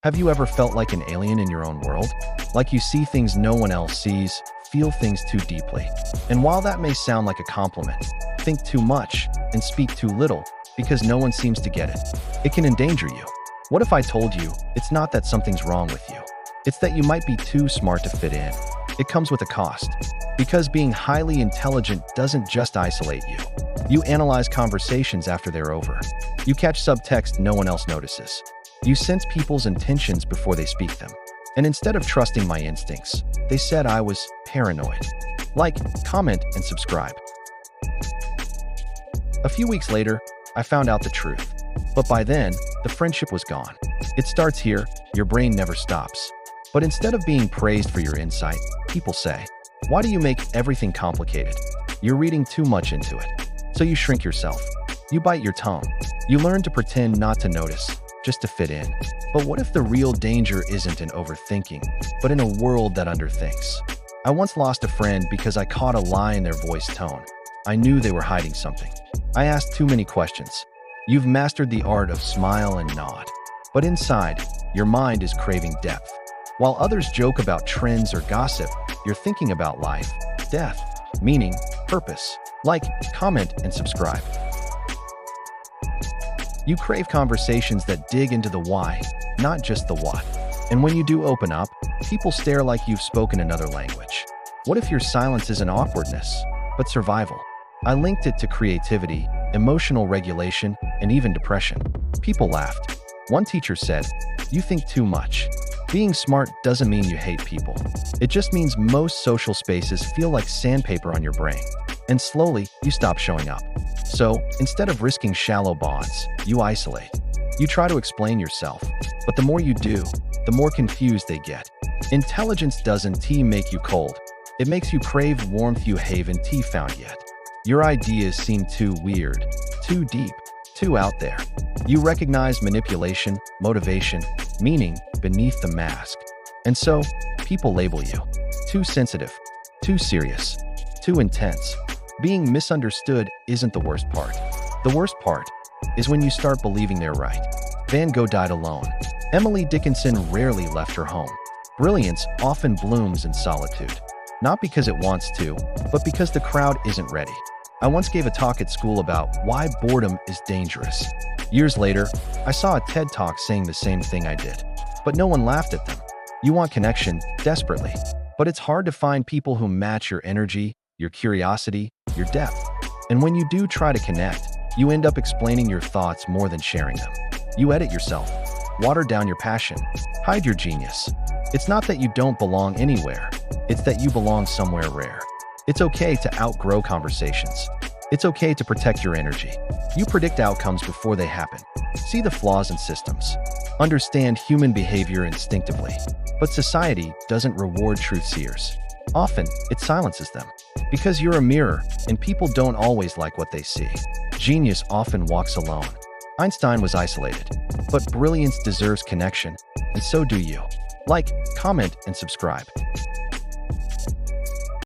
Have you ever felt like an alien in your own world? Like you see things no one else sees, feel things too deeply. And while that may sound like a compliment, think too much and speak too little because no one seems to get it. It can endanger you. What if I told you it's not that something's wrong with you? It's that you might be too smart to fit in. It comes with a cost. Because being highly intelligent doesn't just isolate you. You analyze conversations after they're over. You catch subtext no one else notices. You sense people's intentions before they speak them. And instead of trusting my instincts, they said I was paranoid. Like, comment, and subscribe. A few weeks later, I found out the truth. But by then, the friendship was gone. It starts here, your brain never stops. But instead of being praised for your insight, people say, "Why do you make everything complicated? You're reading too much into it." So you shrink yourself. You bite your tongue. You learn to pretend not to notice, just to fit in. But what if the real danger isn't in overthinking, but in a world that underthinks? I once lost a friend because I caught a lie in their voice tone. I knew they were hiding something. I asked too many questions. You've mastered the art of smile and nod. But inside, your mind is craving depth. While others joke about trends or gossip, you're thinking about life, death, meaning, purpose. Like, comment, and subscribe. You crave conversations that dig into the why, not just the what. And when you do open up, people stare like you've spoken another language. What if your silence isn't awkwardness, but survival? I linked it to creativity, emotional regulation, and even depression. People laughed. One teacher said, "You think too much." Being smart doesn't mean you hate people. It just means most social spaces feel like sandpaper on your brain. And slowly, you stop showing up. So, instead of risking shallow bonds, you isolate. You try to explain yourself, but the more you do, the more confused they get. Intelligence doesn't make you cold. It makes you crave warmth you haven't found yet. Your ideas seem too weird, too deep, too out there. You recognize manipulation, motivation, meaning beneath the mask. And so, people label you. Too sensitive, too serious, too intense. Being misunderstood isn't the worst part. The worst part is when you start believing they're right. Van Gogh died alone. Emily Dickinson rarely left her home. Brilliance often blooms in solitude. Not because it wants to, but because the crowd isn't ready. I once gave a talk at school about why boredom is dangerous. Years later, I saw a TED Talk saying the same thing I did. But no one laughed at them. You want connection, desperately. But it's hard to find people who match your energy, your curiosity, your depth. And when you do try to connect, you end up explaining your thoughts more than sharing them. You edit yourself, water down your passion, hide your genius. It's not that you don't belong anywhere. It's that you belong somewhere rare. It's okay to outgrow conversations. It's okay to protect your energy. You predict outcomes before they happen. See the flaws in systems. Understand human behavior instinctively. But society doesn't reward truth seers. Often, it silences them. Because you're a mirror, and people don't always like what they see. Genius often walks alone. Einstein was isolated. But brilliance deserves connection, and so do you. Like, comment, and subscribe.